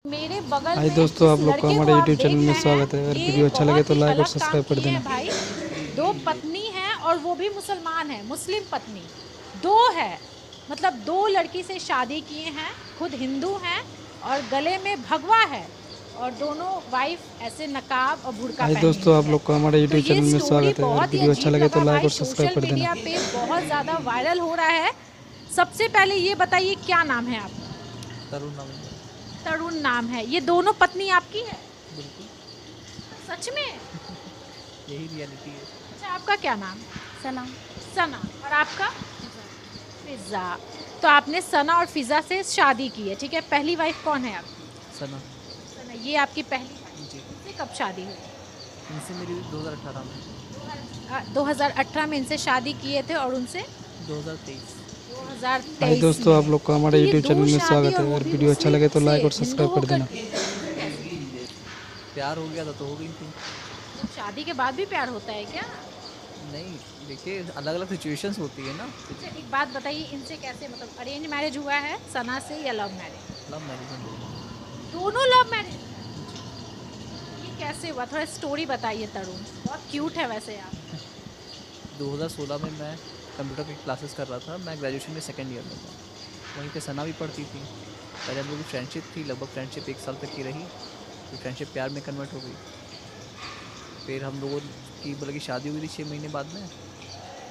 मेरे बगल हाय में दोस्तों, आप जिस लोग को लड़के को हमारे आप यूट्यूब चैनल देख में रहे स्वागत है। हैं, अगर ये वीडियो अच्छा लगे बहुत तो ही लाइक और अलग काम सब्सक्राइब कर किए देना। हैं भाई। दो पत्नी है और वो भी मुसलमान है, मुस्लिम पत्नी दो है। मतलब दो लड़की से शादी किए हैं, खुद हिंदू हैं और गले में भगवा है और दोनों वाइफ ऐसे नकाब और बुर्का हाय पहनी दोस्तों, हुई आप है। लोग को हमारे तो यूट्यूब ये चैनल में स्टोरी स्वागत है। अगर बहुत ही वीडियो अच्छा अजीब लगे तो लगा लाइक भाई, और सब्सक्राइब सोशल कर देना। मीडिया पे बहुत ज़्यादा वायरल हो रहा है। सबसे पहले ये बताइए क्या नाम है आपका? तरुण नाम है मेरा। तरुण नाम है। ये दोनों पत्नी आपकी है? बिल्कुल। सच में? यही रियलिटी है। अच्छा, आपका क्या नाम है? सना। सना। और आपका? फिजा। तो आपने सना और फिजा से शादी की है, ठीक है। पहली वाइफ कौन है आपकी? सना। सना, ये आपकी पहली वाइफ। जी। इनसे कब शादी हुई? इनसे मेरी 2018 में। 2018 में इनसे शादी किए थे और उनसे 2023। हाय 2023 दोस्तों, आप में। लोग को तो हमारे ये यूट्यूब दो चैनल में शादी स्वागत और है। वो अगर भी वीडियो अच्छा लगे मुस्लिम तो से लाइक और हिंदू सब्सक्राइब कर होकर देना। कैसे? प्यार हो गया था तो हो गई थी। तो शादी के बाद भी प्यार होता है क्या? नहीं, देखिए अलग अलग सिचुएशंस होती है ना। अच्छा, एक बात बताइए, इनसे कैसे मतलब अरेंज मैरिज हुआ है सना से या लव मैरिज? लव मैरिज हम दोनों। दोनों लव मैरिज। जी। ये कैसे हुआ, थोड़ा स्टोरी बताइए तरुण। बहुत क्यूट है वैसे आप। 2016 में मैं कंप्यूटर की क्लासेस कर रहा था। मैं ग्रेजुएशन में सेकेंड ईयर में था। वहीं पे सना भी पढ़ती थी। पहले हम लोग की फ्रेंडशिप थी, लगभग फ्रेंडशिप 1 साल तक की रही। फिर फ्रेंडशिप प्यार में कन्वर्ट हो गई। फिर हम लोगों की मतलब की शादी हुई थी 6 महीने बाद में।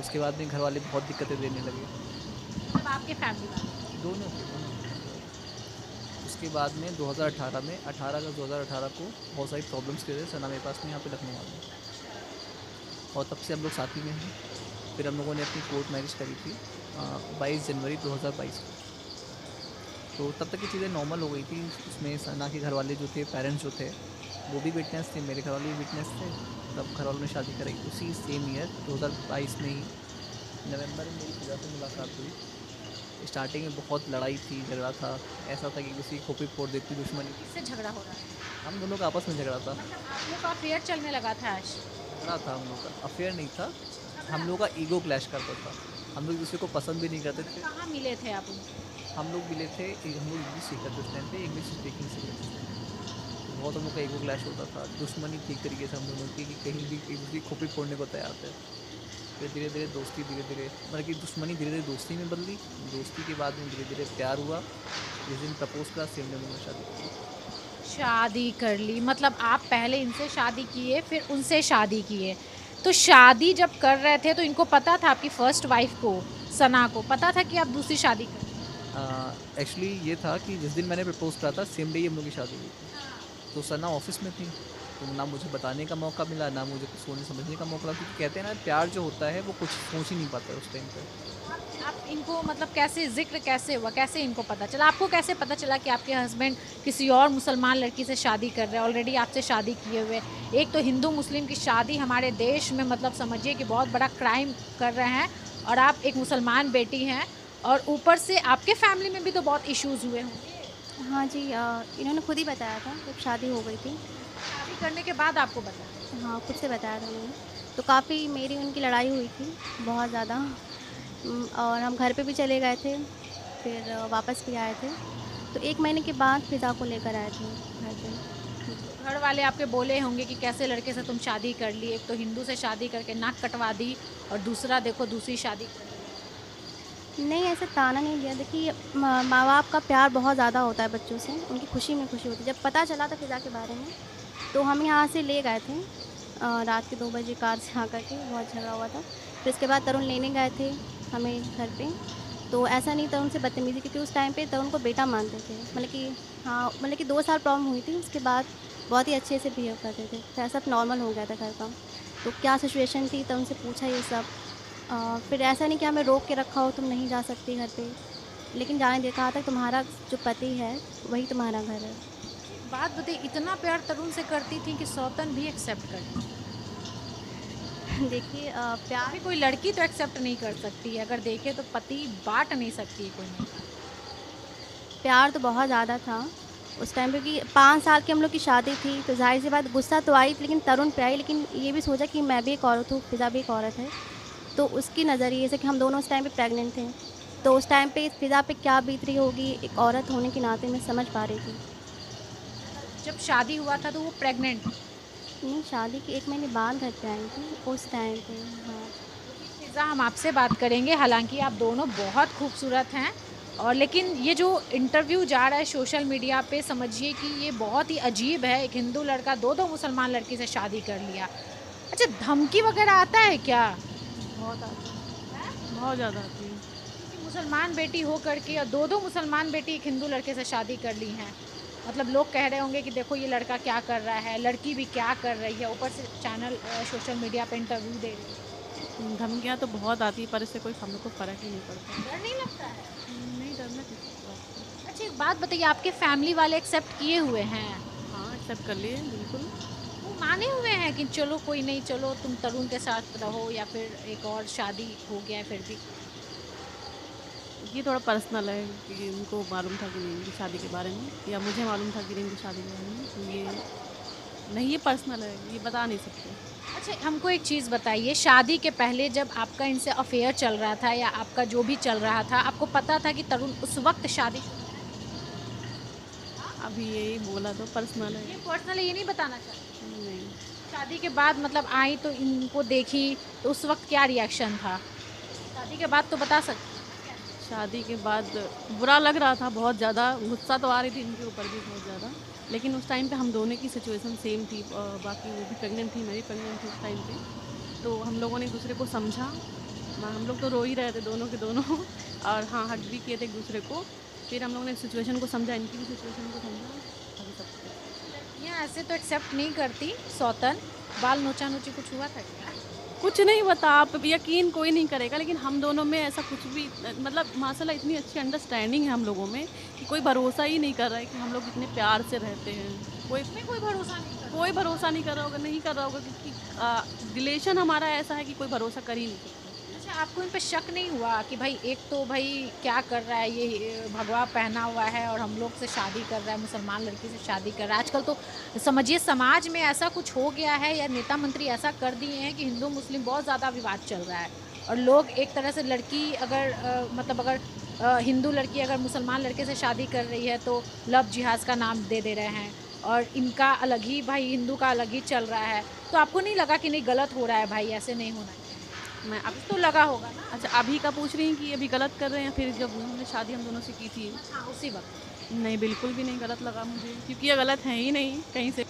उसके बाद में घर वाले बहुत दिक्कतें देने लगे। मतलब आपके फैमिली वाले? दोनों के दोनों। उसके बाद में 2018 में 18 अगस्त 2018 को बहुत सारी प्रॉब्लम्स की वजह से सना मेरे पास में यहाँ पे लखनऊ आ गई और तब से हम लोग साथ ही में हैं। फिर हम लोगों ने अपनी कोर्ट मैरिज करी थी 22 जनवरी 2022 को। तो तब तक की चीज़ें नॉर्मल हो गई थी। उसमें सना के घर वाले जो थे, पेरेंट्स जो थे, वो भी विटनेस थे, मेरे घर वाले भी विटनेस थे। तब घर वालों ने शादी कराई उसी सेम ईयर 2022 में ही नवंबर में मेरी फिजा से मुलाकात हुई। स्टार्टिंग में बहुत लड़ाई थी, झगड़ा था। ऐसा था कि किसी को खोपी फोड़ देती दुश्मनी। किससे झगड़ा हो रहा है? हम दोनों का आपस में झगड़ा था। मतलब आप लोग का अफेयर चलने लगा था आज? झगड़ा था हम लोग का, अफेयर नहीं था। हम लोग का ईगो क्लैश करता था। हम लोग दूसरे को पसंद भी नहीं करते थे। कहाँ मिले थे आप उनसे? हम लोग मिले थे, हम लोग इंग्लिश सीखते थे उस टाइम पे, इंग्लिश स्पीकिंग सीखे थे। तो बहुत हम लोग का ईगो क्लैश होता था। दुश्मनी थी एक तरीके से हम दोनों की कि कहीं भी एक दूसरे की खोपड़ी फोड़ने को तैयार थे। फिर धीरे धीरे दोस्ती, धीरे धीरे मतलब कि दुश्मनी धीरे धीरे दोस्ती में बदली। दोस्ती के बाद में धीरे धीरे प्यार हुआ। जिस दिन प्रपोज करा सेम डे में शादी की। शादी कर ली? मतलब आप पहले इनसे शादी किए फिर उनसे शादी किए। तो शादी जब कर रहे थे तो इनको पता था, आपकी फर्स्ट वाइफ को, सना को पता था कि आप दूसरी शादी कर? एक्चुअली ये था कि जिस दिन मैंने प्रपोज करा था सेम डे ही हम लोग की शादी हुई थी। तो सना ऑफिस में थी, तो ना मुझे बताने का मौका मिला, ना मुझे कुछ सोचने समझने का मौका मिला। क्योंकि कहते हैं ना, प्यार जो होता है वो कुछ सोच ही नहीं पाता है उस टाइम पे। आप इनको मतलब कैसे जिक्र कैसे हुआ, कैसे इनको पता चला? आपको कैसे पता चला कि आपके हस्बैंड किसी और मुसलमान लड़की से शादी कर रहे हैं, ऑलरेडी आपसे शादी किए हुए? एक तो हिंदू मुस्लिम की शादी हमारे देश में मतलब समझिए कि बहुत बड़ा क्राइम कर रहे हैं, और आप एक मुसलमान बेटी हैं, और ऊपर से आपके फैमिली में भी तो बहुत इश्यूज हुए होंगे। हाँ जी, इन्होंने खुद ही बताया था जब शादी हो गई थी। शादी करने के बाद आपको बताया? हाँ, खुद से बताया था उन्होंने। तो काफ़ी मेरी उनकी लड़ाई हुई थी, बहुत ज़्यादा। और हम घर पे भी चले गए थे, फिर वापस भी आए थे। तो 1 महीने के बाद फिज़ा को लेकर आए थे घर पे। घर वाले आपके बोले होंगे कि कैसे लड़के से तुम शादी कर ली, एक तो हिंदू से शादी करके नाक कटवा दी और दूसरा देखो दूसरी शादी कर ली। नहीं, ऐसे ताना नहीं दिया। देखिए, माँ बाप का प्यार बहुत ज़्यादा होता है बच्चों से, उनकी खुशी में खुशी होती है। जब पता चला था फिज़ा के बारे में, तो हम यहाँ से ले गए थे रात के 2 बजे कार से आकर के। बहुत झगड़ा हुआ था। फिर उसके बाद तरुण लेने गए थे हमें घर पे। तो ऐसा नहीं तरुण से बदतमीज़ी, क्योंकि उस टाइम पे तरुण को बेटा मानते थे। मतलब कि हाँ, मतलब कि 2 साल प्रॉब्लम हुई थी, उसके बाद बहुत ही अच्छे से बिहेव करते थे। फिर सब नॉर्मल हो गया था घर का। तो क्या सिचुएशन थी, तरुण से पूछा ये सब। फिर ऐसा नहीं कि हमें रोक के रखा हो, तुम नहीं जा सकती घर पे, लेकिन जाने दे, कहा था तुम्हारा जो पति है वही तुम्हारा घर है। बात बताइए, इतना प्यार तरुण से करती थी कि सौतन भी एक्सेप्ट करती? देखिए, अभी प्यार कोई लड़की तो एक्सेप्ट नहीं कर सकती है, अगर देखे तो पति बांट नहीं सकती है कोई नहीं। प्यार तो बहुत ज़्यादा था उस टाइम पे, क्योंकि 5 साल की हम लोग की शादी थी। तो ज़ाहिर सी बात, गुस्सा तो आई, लेकिन तरुण पे आई। लेकिन ये भी सोचा कि मैं भी एक औरत हूँ, फिज़ा भी एक औरत है। तो उसकी नज़रिए से कि हम दोनों उस टाइम पे प्रेग्नेंट थे, तो उस टाइम पे फिज़ा पे क्या बीत रही होगी, एक औरत होने के नाते मैं समझ पा रही थी। जब शादी हुआ था तो वो प्रेग्नेंट? नहीं, शादी के 1 महीने बाद घर पे आई थी, उस टाइम पे। हाँ। फिज़ा, हम आपसे बात करेंगे, हालाँकि आप दोनों बहुत खूबसूरत हैं, और लेकिन ये जो इंटरव्यू जा रहा है सोशल मीडिया पे, समझिए कि ये बहुत ही अजीब है। एक हिंदू लड़का 2-2 मुसलमान लड़की से शादी कर लिया। अच्छा, धमकी वग़ैरह आता है क्या? बहुत आती है, हैं? बहुत ज़्यादा आती है। क्योंकि मुसलमान बेटी हो करके और 2-2 मुसलमान बेटी एक हिंदू लड़के से शादी कर ली हैं। मतलब लोग कह रहे होंगे कि देखो ये लड़का क्या कर रहा है, लड़की भी क्या कर रही है, ऊपर से चैनल सोशल मीडिया पे इंटरव्यू दे रही है। धमकियाँ तो बहुत आती है, पर इससे कोई हम लोग को फ़र्क ही नहीं पड़ता। डर नहीं लगता है? नहीं, डरना किस बात का। अच्छा, एक बात बताइए, आपके फैमिली वाले एक्सेप्ट किए हुए हैं? हाँ, एक्सेप्ट कर लिए बिल्कुल। वो माने हुए हैं कि चलो कोई नहीं, चलो तुम तरुण के साथ रहो, या फिर एक और शादी हो गया है फिर भी? ये थोड़ा पर्सनल है कि उनको मालूम था कि नहीं इनकी शादी के बारे में, या मुझे मालूम था कि नहीं इनकी शादी के बारे में, तो ये नहीं, ये पर्सनल है, ये बता नहीं सकते। अच्छा, हमको एक चीज़ बताइए, शादी के पहले जब आपका इनसे अफेयर चल रहा था या आपका जो भी चल रहा था, आपको पता था कि तरुण उस वक्त शादी? अभी यही बोला तो पर्सनल ये है। पर्सनली ये नहीं बताना चाहते? नहीं, शादी के बाद मतलब आई तो इनको देखी, तो उस वक्त क्या रिएक्शन था? शादी के बाद तो बता सकते हैं। शादी के बाद बुरा लग रहा था बहुत ज़्यादा, गुस्सा तो आ रही थी इनके ऊपर भी बहुत ज़्यादा, लेकिन उस टाइम पे हम दोनों की सिचुएशन सेम थी। बाकी वो भी प्रेग्नेंट थी, मैं भी प्रेग्नेंट थी उस टाइम पे, तो हम लोगों ने एक दूसरे को समझा। हम लोग तो रो ही रहे थे दोनों के दोनों और हाँ, हग भी किए थे एक दूसरे को। फिर हम लोगों ने सिचुएशन को समझा, इनकी भी सिचुएशन को समझा, अभी सब कुछ। लड़कियाँ ऐसे तो एक्सेप्ट नहीं करती सौतन। बाल नोचा नोची कुछ हुआ था क्या? कुछ नहीं बता, आप यकीन कोई नहीं करेगा, लेकिन हम दोनों में ऐसा कुछ भी मतलब माशाल्लाह इतनी अच्छी अंडरस्टैंडिंग है हम लोगों में कि कोई भरोसा ही नहीं कर रहा है कि हम लोग इतने प्यार से रहते हैं। कोई भरोसा नहीं करता। कोई भरोसा नहीं कर रहा होगा, नहीं कर रहा होगा, क्योंकि रिलेशन हमारा ऐसा है कि कोई भरोसा कर ही नहीं सकता। अच्छा, आपको इन पे शक नहीं हुआ कि भाई एक तो भाई क्या कर रहा है ये, भगवा पहना हुआ है और हम लोग से शादी कर रहा है, मुसलमान लड़की से शादी कर रहा है? आजकल तो समझिए समाज में ऐसा कुछ हो गया है, या नेता मंत्री ऐसा कर दिए हैं कि हिंदू मुस्लिम बहुत ज़्यादा विवाद चल रहा है, और लोग एक तरह से लड़की अगर मतलब अगर हिंदू लड़की अगर मुसलमान लड़के से शादी कर रही है तो लव जिहाद का नाम दे दे रहे हैं, और इनका अलग ही, भाई हिंदू का अलग ही चल रहा है। तो आपको नहीं लगा कि नहीं गलत हो रहा है भाई, ऐसे नहीं होना चाहिए? मैं अब तो लगा होगा ना? अच्छा, अभी का पूछ रही हैं कि अभी गलत कर रहे हैं, या फिर जब हमने शादी हम दोनों से की थी? हाँ, उसी वक्त। नहीं, बिल्कुल भी नहीं गलत लगा मुझे, क्योंकि ये गलत है ही नहीं कहीं से।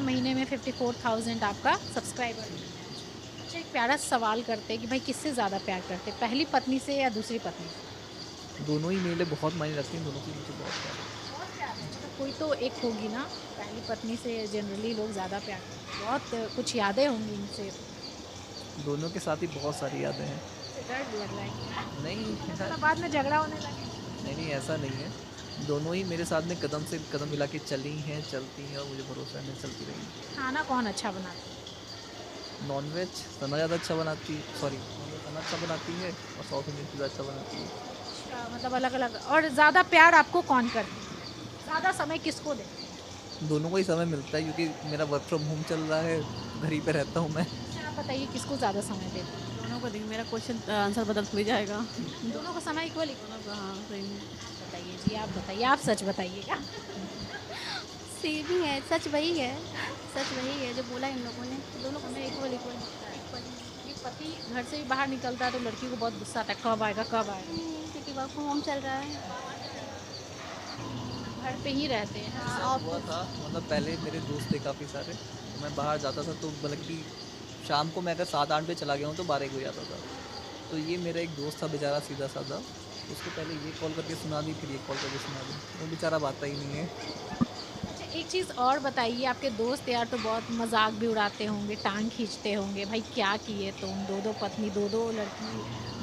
महीने में 54,000 आपका सब्सक्राइबर। अच्छा, एक प्यारा सवाल करते हैं कि भाई किससे ज़्यादा प्यार करते हैं, पहली पत्नी से या दूसरी पत्नी से? दोनों ही मेरे लिए बहुत मायने रखती हैं, दोनों की मुझे बहुत प्यार है। बहुत प्यार है, मतलब कोई तो एक होगी ना, पहली पत्नी से जनरली लोग ज़्यादा प्यार करते हैं। बहुत कुछ यादें होंगी इनसे, दोनों के साथ ही बहुत सारी यादें हैं। डर लग रहा है नहीं ऐसा मतलब बाद में झगड़ा होने लगे। नहीं ऐसा नहीं है, दोनों ही मेरे साथ में कदम से कदम मिला के चली हैं, चलती हैं और मुझे भरोसा है मैं चलती रहेंगी। खाना कौन अच्छा बनाता है? नॉनवेज सना ज़्यादा अच्छा बनाती है, सॉरी नॉनवेज सना अच्छा बनाती है और साउथ इंडियन पिज़्ज़ा अच्छा बनाती है। अच्छा, मतलब अलग अलग। और ज़्यादा प्यार आपको कौन करती है, ज़्यादा समय किसको देते हैं? दोनों को ही समय मिलता है क्योंकि मेरा वर्क फ्रॉम होम चल रहा है, घर ही पे रहता हूँ मैं। अच्छा, आप बताइए किसको ज़्यादा समय देते हैं? दोनों को देखिए, मेरा क्वेश्चन आंसर बदल थोड़ी जाएगा। दोनों को समय इक्वल। दोनों का हाँ सही में। बताइए जी, आप बताइए, आप सच बताइएगा। सेम ही है, सच वही है, सच वही है जो बोला इन लोगों ने, दोनों को समय इक्वल इक्वल। इक्वल ये पति घर से भी बाहर निकलता है तो लड़की को बहुत गुस्सा आता है, कब आएगा कब आएगा। क्योंकि वर्क फ्रॉम होम चल रहा है। घर पे ही रहते हैं। हाँ, हुआ था मतलब पहले मेरे दोस्त थे काफ़ी सारे, तो मैं बाहर जाता था तो मतलब कि शाम को मैं अगर 7-8 बजे चला गया हूँ तो 12 हो जाता था। तो ये मेरा एक दोस्त था बेचारा सीधा साधा, उसको पहले ये कॉल करके सुना दी, फिर ये कॉल करके सुना दी, वो बेचारा आता ही नहीं है। अच्छा, एक चीज़ और बताइए, आपके दोस्त यार तो बहुत मजाक भी उड़ाते होंगे, टांग खींचते होंगे, भाई क्या किए तुम, दो दो पत्नी, दो दो लड़की,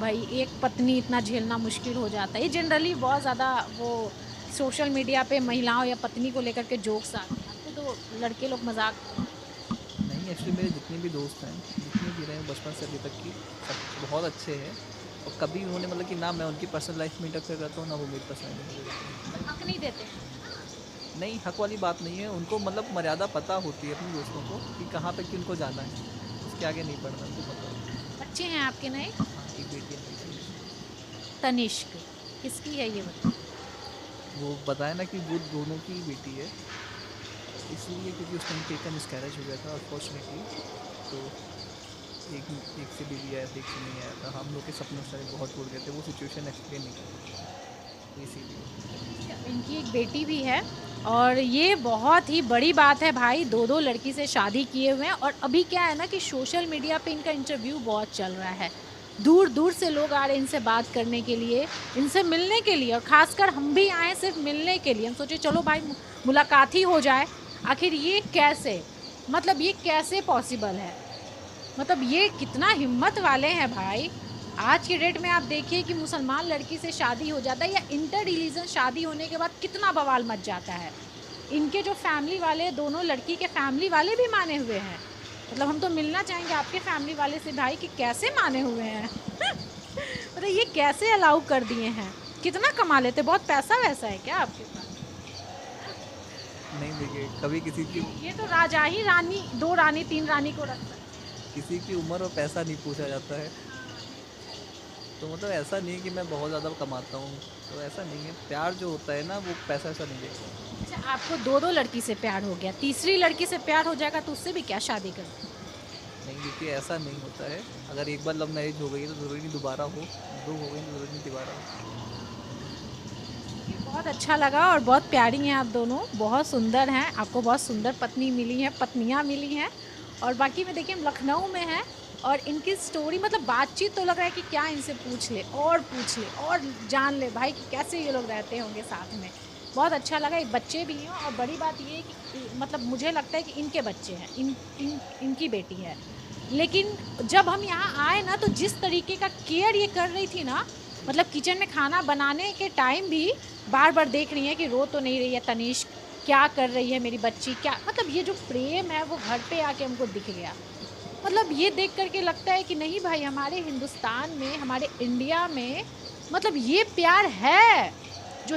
भाई एक पत्नी इतना झेलना मुश्किल हो जाता है। ये जनरली बहुत ज़्यादा वो सोशल मीडिया पे महिलाओं या पत्नी को लेकर के जोक्स आते हैं, आपको तो लड़के लोग मजाक। नहीं एक्चुअली मेरे जितने भी दोस्त हैं, जितने भी रहे हैं बचपन से अभी तक की, सब बहुत अच्छे हैं और कभी उन्होंने मतलब कि ना मैं उनकी पर्सनल लाइफ में इंटरफेयर करता हूँ ना वो मेरी पर्सनल लाइफ में करते हैं। हक नहीं देते। नहीं हक वाली बात नहीं है, उनको मतलब मर्यादा पता होती है अपने दोस्तों को कि कहाँ तक किनको जाना है, उसके आगे नहीं बढ़ना, उनको पता है। बच्चे हैं आपके नए? हाँ एक बेटी है मेरी। तनिष्क किसकी है ये बताइए? वो बताया ना कि वो दोनों की बेटी है, इसलिए क्योंकि उस टाइम टेकन मिसकैरेज हो गया था अनफॉर्चुनेटली, तो एक से बेबी आया था, एक से नहीं आया था, हम लोग के सपने सारे बहुत टूट गए थे, वो सिचुएशन एक्सप्लेन नहीं कर पाया, तो इसीलिए। इनकी एक बेटी भी है और ये बहुत ही बड़ी बात है भाई, दो दो लड़की से शादी किए हुए हैं। और अभी क्या है ना कि सोशल मीडिया पे इनका इंटरव्यू बहुत चल रहा है, दूर दूर से लोग आ रहे हैं इनसे बात करने के लिए, इनसे मिलने के लिए, और ख़ासकर हम भी आए सिर्फ मिलने के लिए। हम सोचे चलो भाई मुलाकात ही हो जाए। आखिर ये कैसे, मतलब ये कैसे पॉसिबल है, मतलब ये कितना हिम्मत वाले हैं भाई। आज के डेट में आप देखिए कि मुसलमान लड़की से शादी हो जाता है या इंटर रिलीजन शादी होने के बाद कितना बवाल मच जाता है। इनके जो फैमिली वाले, दोनों लड़की के फैमिली वाले भी माने हुए हैं। मतलब हम तो मिलना चाहेंगे आपके फैमिली वाले से भाई कि कैसे माने हुए हैं। मतलब ये कैसे अलाउ कर दिए हैं, कितना कमा लेते, बहुत पैसा वैसा है क्या आपके पास? नहीं देखिए कभी किसी की ये तो राजा ही रानी, दो रानी तीन रानी को रखता है। किसी की उम्र और पैसा नहीं पूछा जाता है, तो मतलब ऐसा नहीं है कि मैं बहुत ज़्यादा कमाता हूँ, तो ऐसा नहीं है, प्यार जो होता है ना वो पैसा ऐसा नहीं देखता। अच्छा, आपको दो दो लड़की से प्यार हो गया, तीसरी लड़की से प्यार हो जाएगा तो उससे भी क्या शादी कर? नहीं देखिए ऐसा नहीं होता है, अगर एक बार लव मैरिज हो गई तो ज़रूरी नहीं दोबारा हो, दो हो गई तो ज़रूरी नहीं दोबारा हो। बहुत अच्छा लगा और बहुत प्यारी हैं आप दोनों, बहुत सुंदर हैं, आपको बहुत सुंदर पत्नी मिली है, पत्नियां मिली हैं। और बाकी में देखिए हम लखनऊ में हैं और इनकी स्टोरी, मतलब बातचीत तो लग रहा है कि क्या इनसे पूछ ले और जान ले भाई कि कैसे ये लोग रहते होंगे साथ में। बहुत अच्छा लगा, एक बच्चे भी हैं और बड़ी बात ये है कि मतलब मुझे लगता है कि इनके बच्चे हैं, इनकी बेटी है। लेकिन जब हम यहाँ आए ना तो जिस तरीके का केयर ये कर रही थी ना, मतलब किचन में खाना बनाने के टाइम भी बार बार देख रही है कि रो तो नहीं रही है तनिष्क, क्या कर रही है मेरी बच्ची, क्या, मतलब ये जो प्रेम है वो घर पे आके हमको दिख गया। मतलब ये देख करके लगता है कि नहीं भाई, हमारे हिंदुस्तान में, हमारे इंडिया में मतलब ये प्यार है जो